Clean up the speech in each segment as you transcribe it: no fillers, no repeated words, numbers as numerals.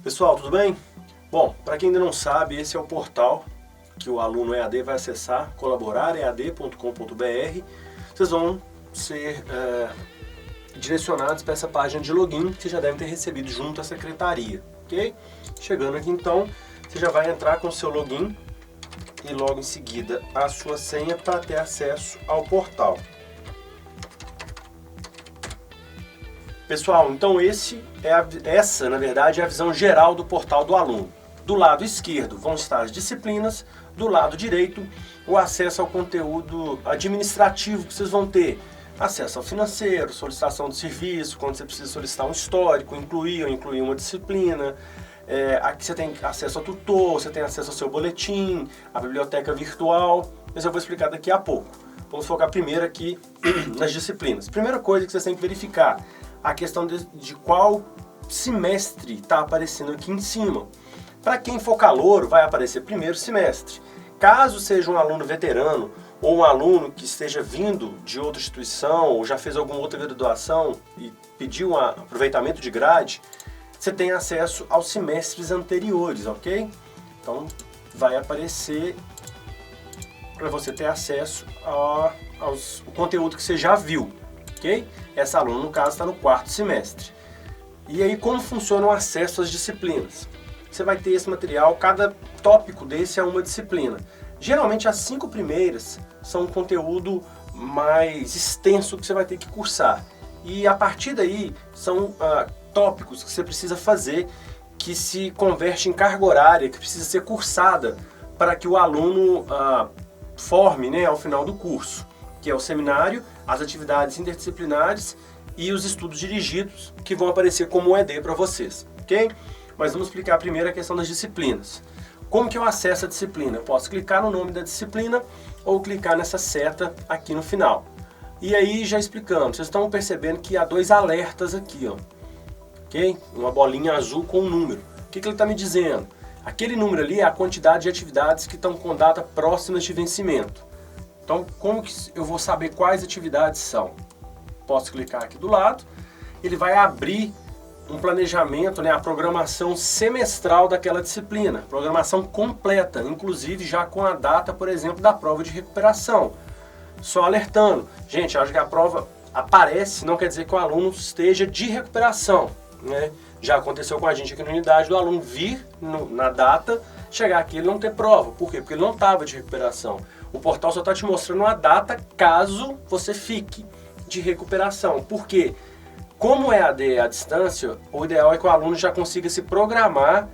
Pessoal, tudo bem? Bom, para quem ainda não sabe, esse é o portal que o aluno EAD vai acessar, colaboraread.com.br. Vocês vão ser direcionados para essa página de login que vocês já devem ter recebido junto à secretaria, ok? Chegando aqui então, você já vai entrar com o seu login e logo em seguida a sua senha para ter acesso ao portal. Pessoal, então essa, na verdade, é a visão geral do portal do aluno. Do lado esquerdo vão estar as disciplinas, do lado direito o acesso ao conteúdo administrativo que vocês vão ter. Acesso ao financeiro, solicitação de serviço, quando você precisa solicitar um histórico, incluir ou incluir uma disciplina. Aqui você tem acesso ao tutor, você tem acesso ao seu boletim, à biblioteca virtual, mas eu vou explicar daqui a pouco. Vamos focar primeiro aqui nas disciplinas. Primeira coisa que vocês têm que verificar, a questão de qual semestre está aparecendo aqui em cima. Para quem for calouro, vai aparecer primeiro semestre. Caso seja um aluno veterano ou um aluno que esteja vindo de outra instituição ou já fez alguma outra graduação e pediu um aproveitamento de grade, você tem acesso aos semestres anteriores, ok? Então vai aparecer para você ter acesso ao conteúdo que você já viu, ok? Essa aluna, no caso, está no quarto semestre. E aí, como funciona o acesso às disciplinas? Você vai ter esse material, cada tópico desse é uma disciplina. Geralmente, as 5 primeiras são um conteúdo mais extenso que você vai ter que cursar. E a partir daí, são tópicos que você precisa fazer que se converte em carga horária, que precisa ser cursada para que o aluno forme, né, ao final do curso, que é o seminário, as atividades interdisciplinares e os estudos dirigidos, que vão aparecer como ED para vocês, ok? Mas vamos explicar primeiro a questão das disciplinas. Como que eu acesso a disciplina? Eu posso clicar no nome da disciplina ou clicar nessa seta aqui no final. E aí, já explicando, vocês estão percebendo que há 2 alertas aqui, ó, ok? Uma bolinha azul com um número. O que ele está me dizendo? Aquele número ali é a quantidade de atividades que estão com data próximas de vencimento. Então, como que eu vou saber quais atividades são? Posso clicar aqui do lado, ele vai abrir um planejamento, né, a programação semestral daquela disciplina, programação completa, inclusive já com a data, por exemplo, da prova de recuperação. Só alertando, gente, acho que a prova aparece, não quer dizer que o aluno esteja de recuperação, né? Já aconteceu com a gente aqui na unidade do aluno vir na data, chegar aqui e ele não ter prova. Por quê? Porque ele não estava de recuperação. O portal só está te mostrando a data caso você fique de recuperação. Por quê? Como é EAD à distância, o ideal é que o aluno já consiga se programar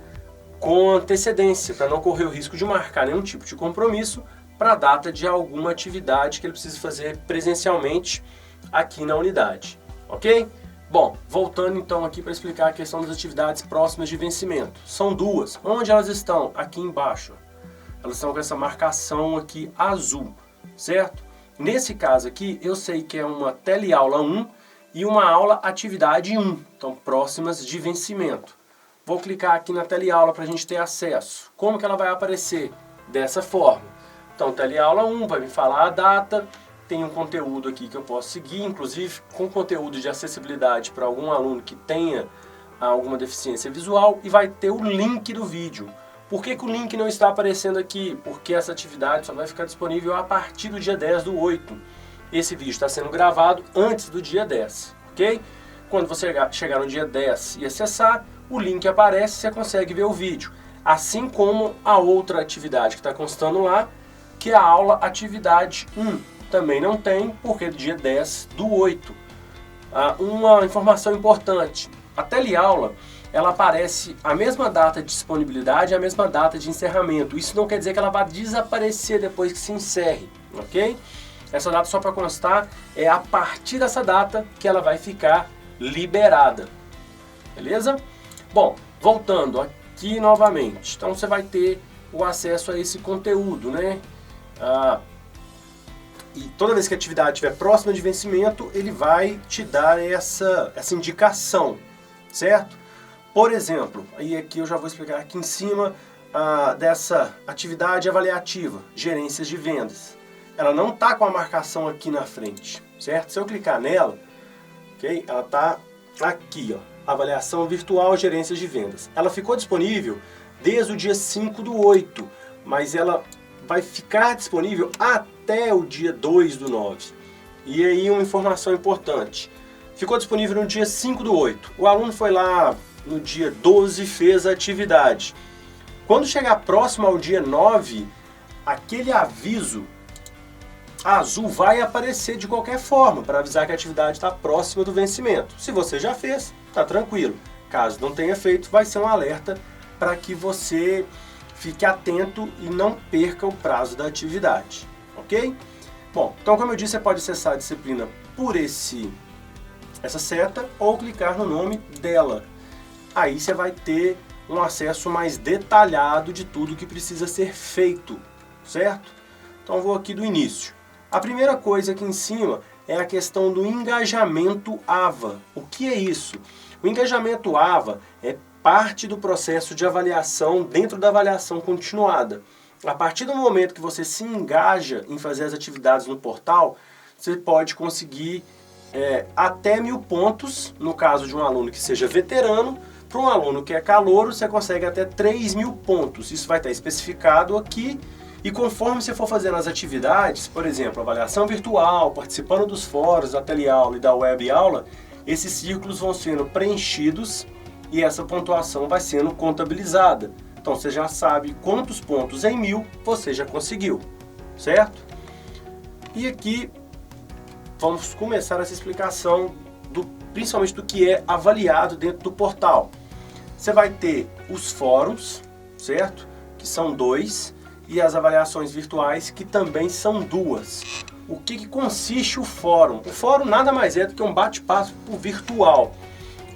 com antecedência, para não correr o risco de marcar nenhum tipo de compromisso para a data de alguma atividade que ele precise fazer presencialmente aqui na unidade. Ok? Bom, voltando então aqui para explicar a questão das atividades próximas de vencimento. São 2. Onde elas estão? Aqui embaixo. Elas estão com essa marcação aqui azul, certo? Nesse caso aqui, eu sei que é uma teleaula 1 e uma aula atividade 1, então próximas de vencimento. Vou clicar aqui na teleaula para a gente ter acesso. Como que ela vai aparecer? Dessa forma. Então, teleaula 1 vai me falar a data, tem um conteúdo aqui que eu posso seguir, inclusive com conteúdo de acessibilidade para algum aluno que tenha alguma deficiência visual, e vai ter o link do vídeo. Por que o link não está aparecendo aqui? Porque essa atividade só vai ficar disponível a partir do dia 10/8. Esse vídeo está sendo gravado antes do dia 10, ok? Quando você chegar no dia 10 e acessar, o link aparece e você consegue ver o vídeo. Assim como a outra atividade que está constando lá, que é a aula atividade 1. Também não tem, porque é dia 10/8. Uma informação importante, a teleaula, ela aparece a mesma data de disponibilidade e a mesma data de encerramento. Isso não quer dizer que ela vai desaparecer depois que se encerre, ok? Essa data, só para constar, é a partir dessa data que ela vai ficar liberada, beleza? Bom, voltando aqui novamente, então você vai ter o acesso a esse conteúdo, né? E toda vez que a atividade estiver próxima de vencimento, ele vai te dar essa indicação, certo? Por exemplo, aí aqui eu já vou explicar aqui em cima dessa atividade avaliativa, gerências de vendas. Ela não está com a marcação aqui na frente, certo? Se eu clicar nela, ok? Ela está aqui, ó. Avaliação Virtual Gerência de Vendas. Ela ficou disponível desde o dia 5/8, mas ela vai ficar disponível até o dia 2/9. E aí uma informação importante. Ficou disponível no dia 5/8. O aluno foi lá no dia 12 fez a atividade. Quando chegar próximo ao dia 9, aquele aviso azul vai aparecer de qualquer forma para avisar que a atividade está próxima do vencimento. Se você já fez, está tranquilo. Caso não tenha feito, vai ser um alerta para que você fique atento e não perca o prazo da atividade, ok? Bom, então como eu disse, você pode acessar a disciplina por essa seta ou clicar no nome dela. Aí você vai ter um acesso mais detalhado de tudo que precisa ser feito, certo? Então vou aqui do início. A primeira coisa aqui em cima é a questão do engajamento AVA. O que é isso? O engajamento AVA é parte do processo de avaliação dentro da avaliação continuada. A partir do momento que você se engaja em fazer as atividades no portal, você pode conseguir até 1000 pontos, no caso de um aluno que seja veterano. Para um aluno que é calouro, você consegue até 3.000 pontos. Isso vai estar especificado aqui. E conforme você for fazendo as atividades, por exemplo, avaliação virtual, participando dos fóruns, da teleaula e da web aula, esses círculos vão sendo preenchidos e essa pontuação vai sendo contabilizada. Então você já sabe quantos pontos em 1000 você já conseguiu, certo? E aqui vamos começar essa explicação principalmente do que é avaliado dentro do portal. Você vai ter os fóruns, certo? Que são 2, e as avaliações virtuais, que também são 2. O que consiste o fórum? O fórum nada mais é do que um bate-papo virtual.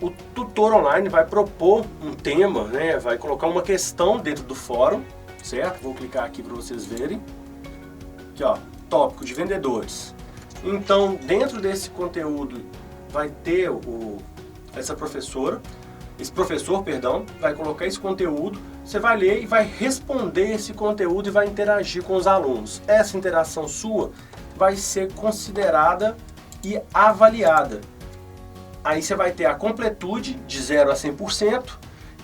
O tutor online vai propor um tema, né? Vai colocar uma questão dentro do fórum, certo? Vou clicar aqui para vocês verem. Aqui, ó, tópico de vendedores. Então, dentro desse conteúdo vai ter esse professor, vai colocar esse conteúdo, você vai ler e vai responder esse conteúdo e vai interagir com os alunos. Essa interação sua vai ser considerada e avaliada. Aí você vai ter a completude de 0 a 100%.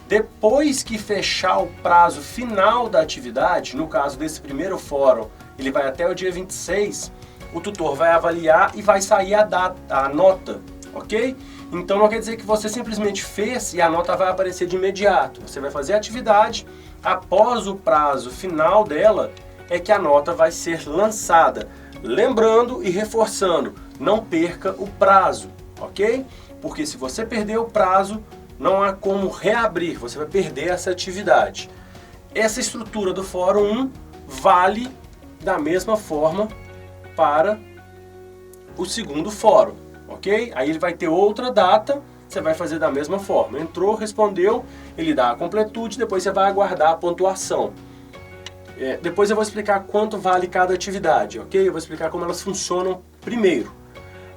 Depois que fechar o prazo final da atividade, no caso desse primeiro fórum, ele vai até o dia 26, o tutor vai avaliar e vai sair a nota, ok? Então não quer dizer que você simplesmente fez e a nota vai aparecer de imediato. Você vai fazer a atividade, após o prazo final dela, é que a nota vai ser lançada. Lembrando e reforçando, não perca o prazo, ok? Porque se você perder o prazo, não há como reabrir, você vai perder essa atividade. Essa estrutura do Fórum 1 vale da mesma forma para o segundo fórum, ok? Aí ele vai ter outra data, você vai fazer da mesma forma. Entrou, respondeu, ele dá a completude, depois você vai aguardar a pontuação. Depois eu vou explicar quanto vale cada atividade, ok? Eu vou explicar como elas funcionam primeiro.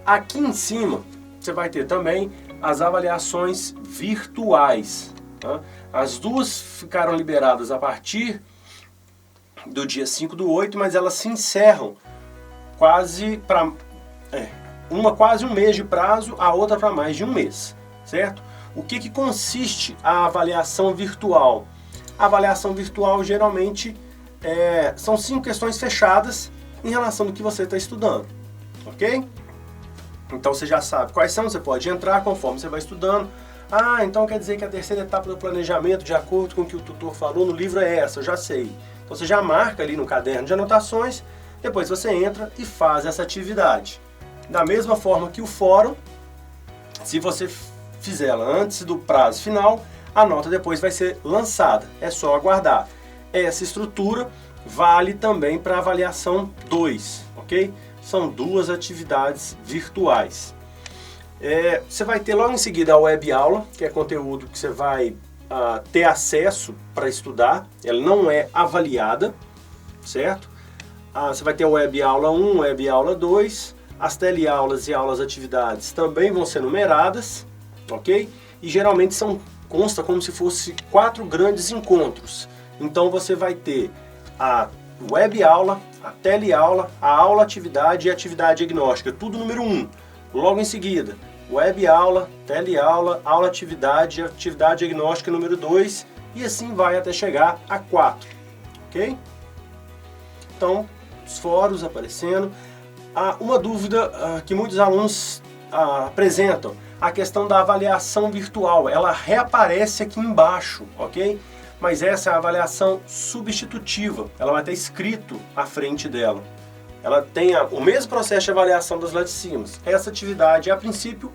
Aqui em cima, você vai ter também as avaliações virtuais. Tá? As duas ficaram liberadas a partir do dia 5/8, mas elas se encerram quase para uma quase um mês de prazo, a outra para mais de um mês, certo? O que consiste a avaliação virtual? A avaliação virtual geralmente são 5 questões fechadas em relação ao que você está estudando, ok? Então você já sabe quais são, você pode entrar conforme você vai estudando. Ah, então quer dizer que a terceira etapa do planejamento, de acordo com o que o tutor falou no livro, é essa, eu já sei. Então você já marca ali no caderno de anotações, depois você entra e faz essa atividade. Da mesma forma que o fórum, se você fizer ela antes do prazo final, a nota depois vai ser lançada. É só aguardar. Essa estrutura vale também para a avaliação 2, ok? São 2 atividades virtuais. Você vai ter logo em seguida a web aula, que é conteúdo que você vai ter acesso para estudar. Ela não é avaliada, certo? Você vai ter a web aula 1, web aula 2, as teleaulas e aulas atividades também vão ser numeradas, ok? E geralmente consta como se fosse 4 grandes encontros. Então você vai ter a web aula, a teleaula, a aula atividade e a atividade diagnóstica, tudo número 1. Logo em seguida, web aula, teleaula, aula atividade, atividade diagnóstica número 2 e assim vai até chegar a 4, ok? Então, os fóruns aparecendo. Uma dúvida que muitos alunos apresentam, a questão da avaliação virtual, ela reaparece aqui embaixo, ok? Mas essa é a avaliação substitutiva, ela vai estar escrito à frente dela. Ela tem o mesmo processo de avaliação das lá de cima. Essa atividade, a princípio,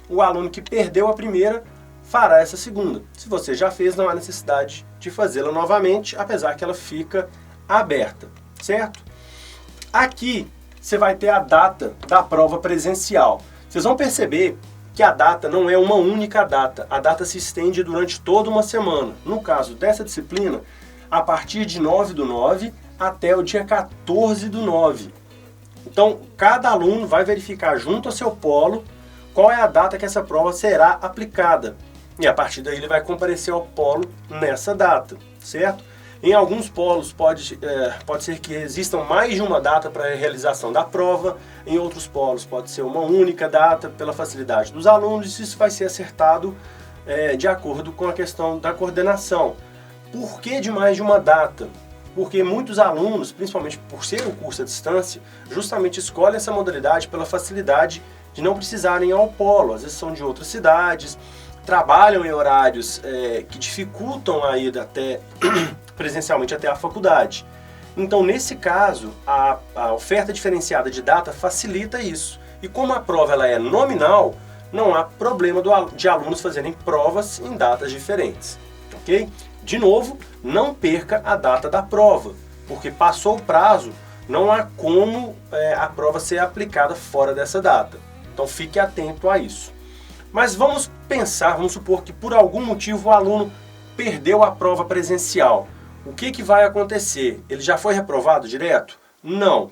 o aluno que perdeu a primeira fará essa segunda. Se você já fez, não há necessidade de fazê-la novamente, apesar que ela fica aberta, certo? Aqui você vai ter a data da prova presencial. Vocês vão perceber que a data não é uma única data. A data se estende durante toda uma semana. No caso dessa disciplina, a partir de 9/9 até o dia 14/9. Então, cada aluno vai verificar junto ao seu polo qual é a data que essa prova será aplicada. E a partir daí ele vai comparecer ao polo nessa data, certo? Em alguns polos pode ser que existam mais de uma data para a realização da prova, em outros polos pode ser uma única data pela facilidade dos alunos, e isso vai ser acertado de acordo com a questão da coordenação. Por que de mais de uma data? Porque muitos alunos, principalmente por ser um curso à distância, justamente escolhem essa modalidade pela facilidade de não precisarem ir ao polo, às vezes são de outras cidades, trabalham em horários que dificultam a ida até presencialmente até a faculdade. Então, nesse caso, a oferta diferenciada de data facilita isso. E como a prova ela é nominal, não há problema de alunos fazerem provas em datas diferentes, ok? De novo, não perca a data da prova, porque passou o prazo, não há como a prova ser aplicada fora dessa data. Então, fique atento a isso. Mas vamos supor que por algum motivo o aluno perdeu a prova presencial. O que vai acontecer? Ele já foi reprovado direto? Não.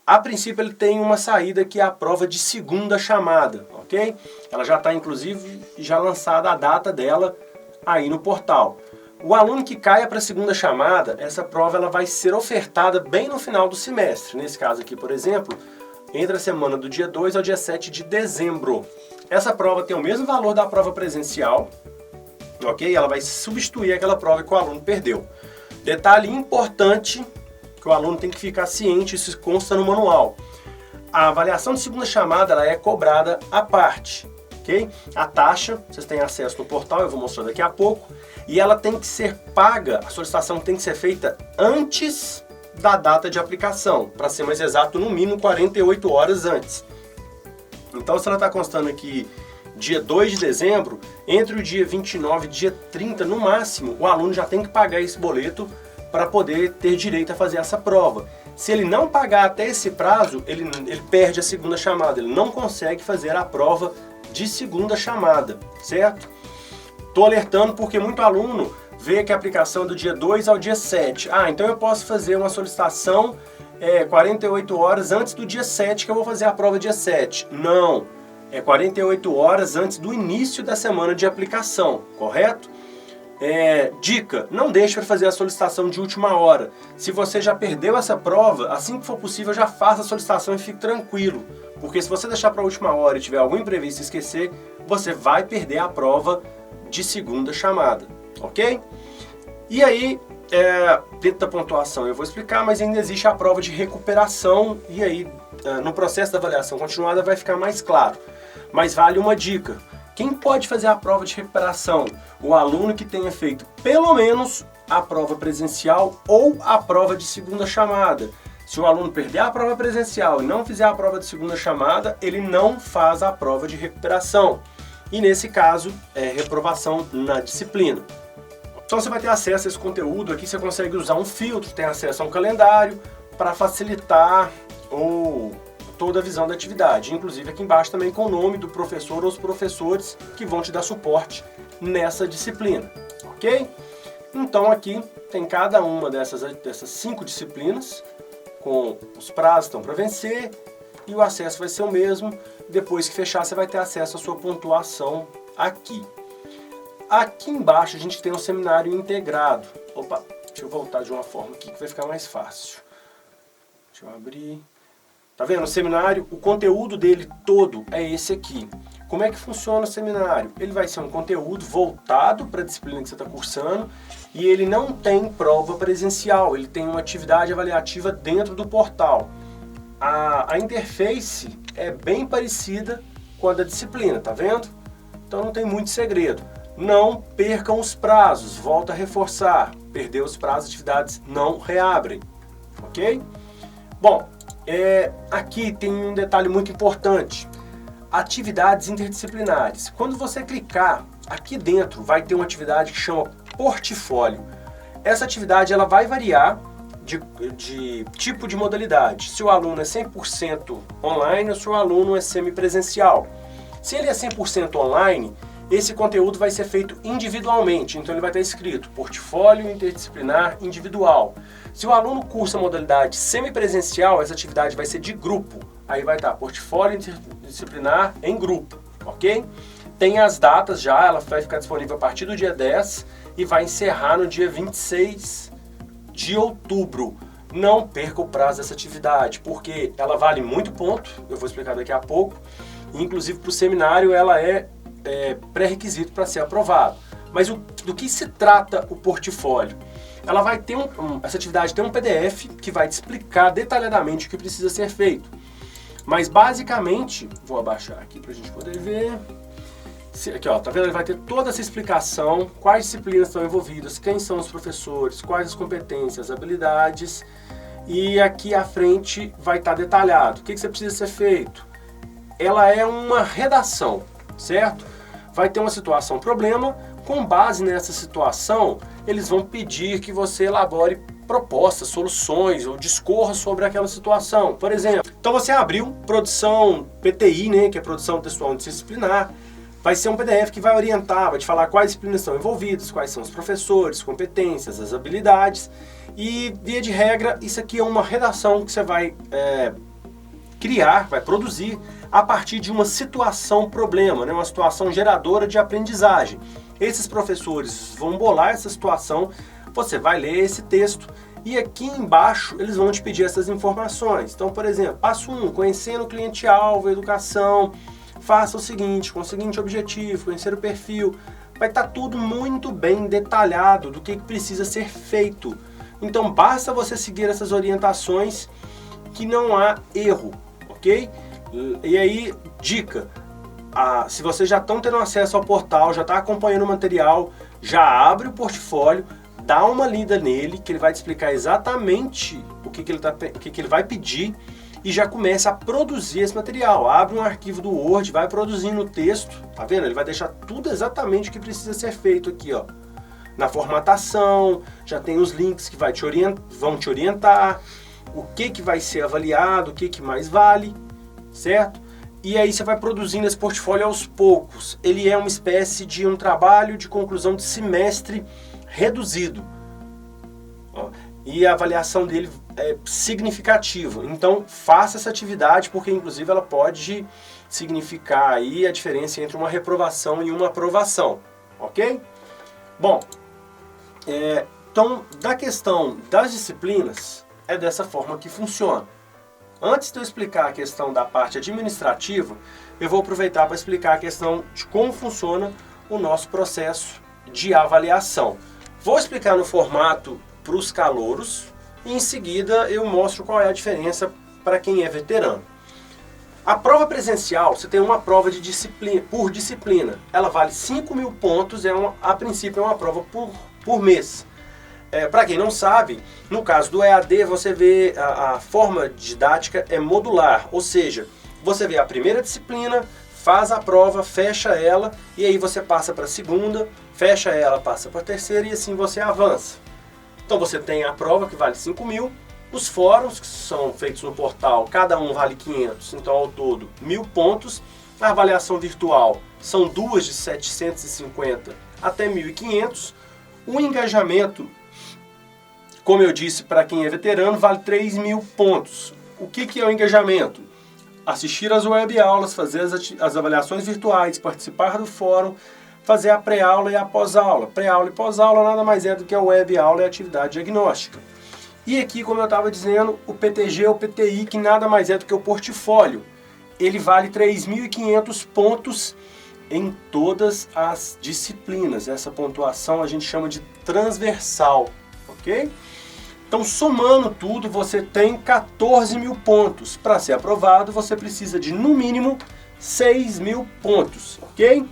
A princípio ele tem uma saída que é a prova de segunda chamada, ok? Ela já está inclusive já lançada a data dela aí no portal. O aluno que caia para a segunda chamada, essa prova ela vai ser ofertada bem no final do semestre. Nesse caso aqui, por exemplo, entre a semana do dia 2 ao dia 7 de dezembro. Essa prova tem o mesmo valor da prova presencial, ok? Ela vai substituir aquela prova que o aluno perdeu. Detalhe importante que o aluno tem que ficar ciente, isso consta no manual. A avaliação de segunda chamada ela é cobrada à parte, ok? A taxa, vocês têm acesso no portal, eu vou mostrar daqui a pouco, e ela tem que ser paga, a solicitação tem que ser feita antes da data de aplicação, para ser mais exato, no mínimo 48 horas antes. Então, se ela está constando aqui dia 2 de dezembro, entre o dia 29 e dia 30, no máximo, o aluno já tem que pagar esse boleto para poder ter direito a fazer essa prova. Se ele não pagar até esse prazo, ele perde a segunda chamada, ele não consegue fazer a prova de segunda chamada, certo? Estou alertando porque muito aluno vê que a aplicação é do dia 2 ao dia 7. Então eu posso fazer uma solicitação 48 horas antes do dia 7, que eu vou fazer a prova dia 7. Não, é 48 horas antes do início da semana de aplicação, correto? Dica, não deixe para fazer a solicitação de última hora. Se você já perdeu essa prova, assim que for possível já faça a solicitação e fique tranquilo. Porque se você deixar para a última hora e tiver algum imprevisto e esquecer, você vai perder a prova de segunda chamada, ok? E aí, dentro da pontuação eu vou explicar, mas ainda existe a prova de recuperação e aí no processo da avaliação continuada vai ficar mais claro. Mas vale uma dica. Quem pode fazer a prova de recuperação? O aluno que tenha feito pelo menos a prova presencial ou a prova de segunda chamada. Se o aluno perder a prova presencial e não fizer a prova de segunda chamada, ele não faz a prova de recuperação. E nesse caso, é reprovação na disciplina. Então você vai ter acesso a esse conteúdo aqui, você consegue usar um filtro, tem acesso a um calendário para facilitar toda a visão da atividade. Inclusive aqui embaixo também com o nome do professor ou os professores que vão te dar suporte nessa disciplina, ok? Então aqui tem cada uma dessas 5 disciplinas, com os prazos que estão para vencer, e o acesso vai ser o mesmo. Depois que fechar, você vai ter acesso à sua pontuação aqui. Aqui embaixo a gente tem um seminário integrado. Opa, deixa eu voltar de uma forma aqui que vai ficar mais fácil. Deixa eu abrir. Tá vendo? O seminário, o conteúdo dele todo é esse aqui. Como é que funciona o seminário? Ele vai ser um conteúdo voltado para a disciplina que você está cursando e ele não tem prova presencial, ele tem uma atividade avaliativa dentro do portal. A interface é bem parecida com a da disciplina, tá vendo? Então não tem muito segredo. Não percam os prazos, volto a reforçar, perder os prazos, atividades não reabrem, ok? Bom, aqui tem um detalhe muito importante, atividades interdisciplinares. Quando você clicar, aqui dentro vai ter uma atividade que chama portfólio. Essa atividade ela vai variar de tipo de modalidade, se o aluno é 100% online ou se o aluno é semipresencial. Se ele é 100% online, esse conteúdo vai ser feito individualmente, então ele vai estar escrito portfólio interdisciplinar individual. Se o aluno cursa a modalidade semipresencial, essa atividade vai ser de grupo, aí vai estar portfólio interdisciplinar em grupo, ok? Tem as datas já, ela vai ficar disponível a partir do dia 10 e vai encerrar no dia 26 de outubro. Não perca o prazo dessa atividade, porque ela vale muito ponto, eu vou explicar daqui a pouco, inclusive para o seminário ela é pré-requisito para ser aprovado. Mas do que se trata o portfólio? Ela vai ter essa atividade tem um PDF que vai te explicar detalhadamente o que precisa ser feito. Mas basicamente, vou abaixar aqui para a gente poder ver. Aqui, ó, tá vendo? Ele vai ter toda essa explicação, quais disciplinas estão envolvidas, quem são os professores, quais as competências, habilidades. E aqui à frente vai estar detalhado o que você precisa ser feito. Ela é uma redação, certo? Vai ter uma situação problema, com base nessa situação, eles vão pedir que você elabore propostas, soluções ou discorra sobre aquela situação. Por exemplo, então você abriu produção PTI, né, que é produção textual interdisciplinar, vai ser um PDF que vai orientar, vai te falar quais disciplinas estão envolvidas, quais são os professores, competências, as habilidades e, via de regra, isso aqui é uma redação que você vai criar, vai produzir a partir de uma situação problema, né? Uma situação geradora de aprendizagem. Esses professores vão bolar essa situação, você vai ler esse texto e aqui embaixo eles vão te pedir essas informações. Então, por exemplo, passo 1, conhecendo o cliente-alvo, educação, faça o seguinte, com o seguinte objetivo, conhecer o perfil. Vai estar tudo muito bem detalhado do que precisa ser feito. Então, basta você seguir essas orientações que não há erro, ok? E aí, dica, se vocês já estão tendo acesso ao portal, já está acompanhando o material, já abre o portfólio, dá uma lida nele, que ele vai te explicar exatamente o que ele vai pedir e já começa a produzir esse material. Abre um arquivo do Word, vai produzindo o texto, tá vendo? Ele vai deixar tudo exatamente o que precisa ser feito aqui, ó. Na formatação, já tem os links que vão te orientar, o que vai ser avaliado, o que mais vale, certo? E aí você vai produzindo esse portfólio aos poucos. Ele é uma espécie de um trabalho de conclusão de semestre reduzido. Ó, e a avaliação dele é significativa. Então faça essa atividade, porque inclusive ela pode significar aí a diferença entre uma reprovação e uma aprovação, ok? Bom, então da questão das disciplinas, é dessa forma que funciona. Antes de eu explicar a questão da parte administrativa, eu vou aproveitar para explicar a questão de como funciona o nosso processo de avaliação. Vou explicar no formato para os calouros e em seguida eu mostro qual é a diferença para quem é veterano. A prova presencial, você tem uma prova de disciplina, por disciplina. Ela vale 5.000 pontos, a princípio é uma prova por mês. Para quem não sabe, no caso do EAD, você vê a forma didática é modular, ou seja, você vê a primeira disciplina, faz a prova, fecha ela, e aí você passa para a segunda, fecha ela, passa para a terceira, e assim você avança. Então você tem a prova que vale 5.000, os fóruns que são feitos no portal, cada um vale 500, então ao todo 1.000 pontos, a avaliação virtual são duas de 750 até 1.500, o engajamento, como eu disse, para quem é veterano, vale 3.000 pontos. O que é o engajamento? Assistir às web-aulas, fazer as avaliações virtuais, participar do fórum, fazer a pré-aula e a pós-aula. Pré-aula e pós-aula nada mais é do que a web-aula e a atividade diagnóstica. E aqui, como eu estava dizendo, o PTG ou PTI, que nada mais é do que o portfólio. ele vale 3.500 pontos em todas as disciplinas. Essa pontuação a gente chama de transversal, ok? Então, somando tudo, você tem 14.000 pontos. Para ser aprovado, você precisa de, no mínimo, 6.000 pontos, ok?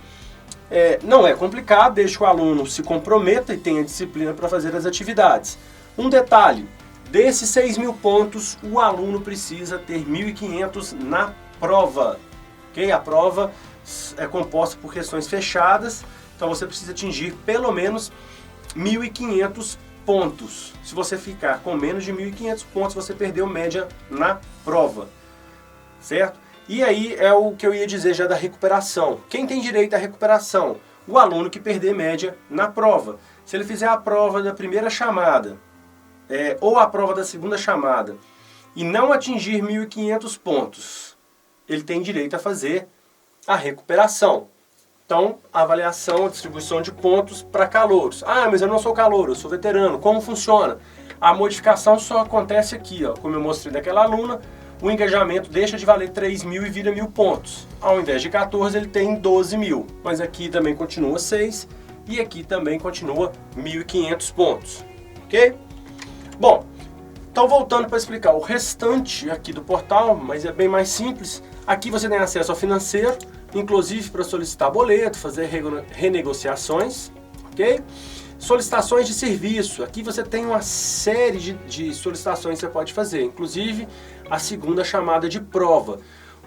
Não é complicado, desde que o aluno se comprometa e tenha disciplina para fazer as atividades. Um detalhe, desses 6.000 pontos, o aluno precisa ter 1.500 na prova, ok? A prova é composta por questões fechadas, então você precisa atingir pelo menos 1.500 pontos. Se você ficar com menos de 1.500 pontos, você perdeu média na prova, certo? E aí é o que eu ia dizer já da recuperação. Quem tem direito à recuperação? O aluno que perder média na prova. Se ele fizer a prova da primeira chamada, ou a prova da segunda chamada, e não atingir 1.500 pontos, ele tem direito a fazer a recuperação. Então, a avaliação, a distribuição de pontos para calouros. Ah, mas eu não sou calouro, eu sou veterano. Como funciona? A modificação só acontece aqui, ó, como eu mostrei daquela aluna. O engajamento deixa de valer 3.000 e vira 1.000 pontos. Ao invés de 14, ele tem 12.000. Mas aqui também continua 6 e aqui também continua 1.500 pontos. Ok? Bom, então voltando para explicar o restante aqui do portal, mas é bem mais simples. Aqui você tem acesso ao financeiro, inclusive para solicitar boleto, fazer renegociações, ok? Solicitações de serviço. Aqui você tem uma série de solicitações que você pode fazer, inclusive a segunda chamada de prova.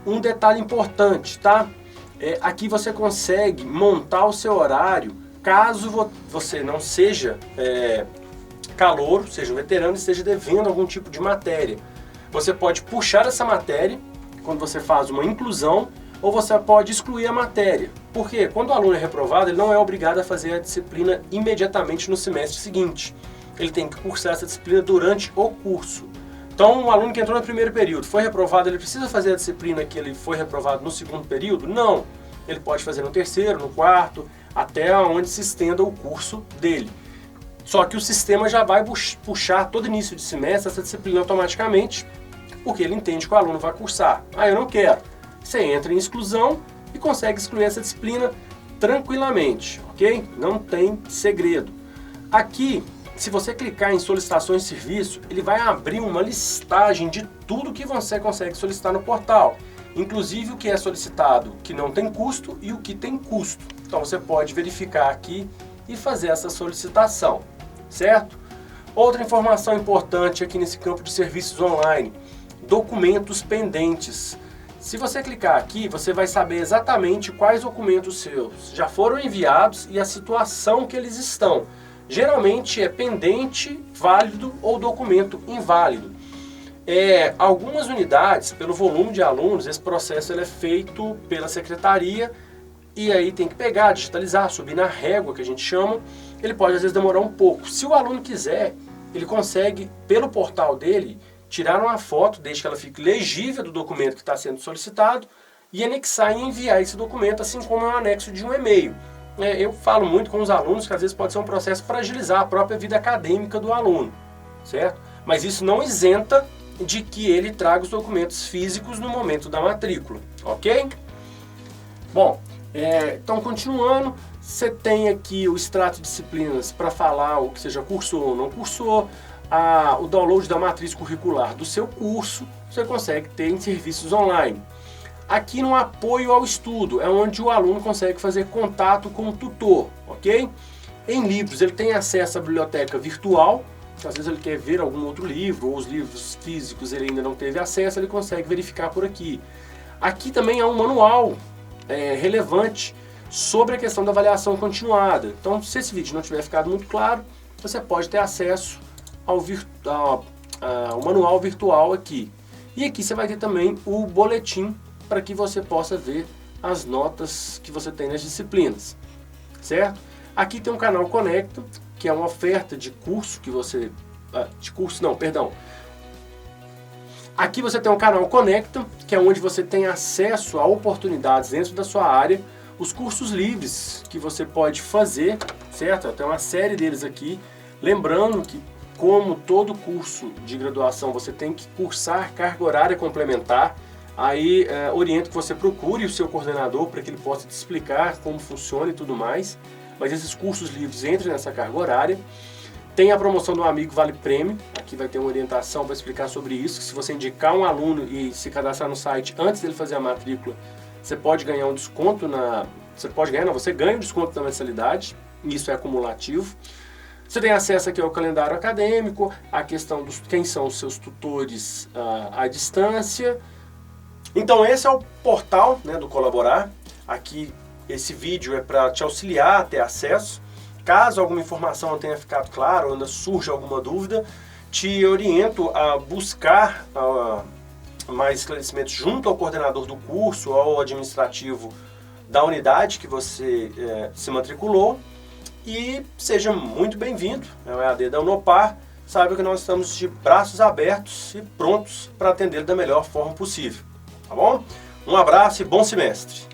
Um detalhe importante, tá? Aqui você consegue montar o seu horário caso você não seja calouro, seja um veterano e esteja devendo algum tipo de matéria. Você pode puxar essa matéria quando você faz uma inclusão, ou você pode excluir a matéria. Porque quando o aluno é reprovado, ele não é obrigado a fazer a disciplina imediatamente no semestre seguinte. Ele tem que cursar essa disciplina durante o curso. Então, um aluno que entrou no primeiro período, foi reprovado, ele precisa fazer a disciplina que ele foi reprovado no segundo período? Não. Ele pode fazer no terceiro, no quarto, até onde se estenda o curso dele. Só que o sistema já vai puxar todo início de semestre essa disciplina automaticamente, porque ele entende que o aluno vai cursar. Ah, eu não quero. Você entra em exclusão e consegue excluir essa disciplina tranquilamente, ok? Não tem segredo. Aqui, se você clicar em solicitações de serviço, ele vai abrir uma listagem de tudo que você consegue solicitar no portal, inclusive o que é solicitado que não tem custo e o que tem custo. Então você pode verificar aqui e fazer essa solicitação, certo? Outra informação importante aqui nesse campo de serviços online, documentos pendentes. Se você clicar aqui, você vai saber exatamente quais documentos seus já foram enviados e a situação que eles estão. Geralmente é pendente, válido ou documento inválido. Algumas unidades, pelo volume de alunos, esse processo é feito pela secretaria e aí tem que pegar, digitalizar, subir na régua, que a gente chama. Ele pode às vezes demorar um pouco. Se o aluno quiser, ele consegue, pelo portal dele, tirar uma foto, desde que ela fique legível do documento que está sendo solicitado e anexar e enviar esse documento, assim como é um anexo de um e-mail. Eu falo muito com os alunos que às vezes pode ser um processo para agilizar a própria vida acadêmica do aluno, certo? Mas isso não isenta de que ele traga os documentos físicos no momento da matrícula, ok? Bom, então continuando, você tem aqui o extrato de disciplinas para falar o que seja cursou ou não cursou, o download da matriz curricular do seu curso, você consegue ter em serviços online. Aqui no apoio ao estudo, é onde o aluno consegue fazer contato com o tutor, ok? Em livros, ele tem acesso à biblioteca virtual, às vezes ele quer ver algum outro livro, ou os livros físicos ele ainda não teve acesso, ele consegue verificar por aqui. Aqui também há um manual relevante sobre a questão da avaliação continuada. Então, se esse vídeo não tiver ficado muito claro, você pode ter acesso ao manual virtual aqui. E aqui você vai ter também o boletim para que você possa ver as notas que você tem nas disciplinas, certo? Aqui tem um canal Conecta, que é uma oferta de curso que você... Aqui você tem um canal Conecta, que é onde você tem acesso a oportunidades dentro da sua área, os cursos livres que você pode fazer, certo? Tem uma série deles aqui. Lembrando que, como todo curso de graduação, você tem que cursar carga horária complementar. Aí oriento que você procure o seu coordenador para que ele possa te explicar como funciona e tudo mais. Mas esses cursos livres entram nessa carga horária. Tem a promoção do Amigo Vale Prêmio. Aqui vai ter uma orientação para explicar sobre isso. Se você indicar um aluno e se cadastrar no site antes dele fazer a matrícula, você pode ganhar um desconto você ganha um desconto na mensalidade. Isso é acumulativo. Você tem acesso aqui ao calendário acadêmico, a questão dos quem são os seus tutores à distância. Então esse é o portal, né, do Colaborar. Aqui esse vídeo é para te auxiliar a ter acesso. Caso alguma informação não tenha ficado clara ou ainda surja alguma dúvida, te oriento a buscar mais esclarecimentos junto ao coordenador do curso ou ao administrativo da unidade que você se matriculou. E seja muito bem-vindo ao EAD da Unopar. Saiba que nós estamos de braços abertos e prontos para atender da melhor forma possível. Tá bom? Um abraço e bom semestre!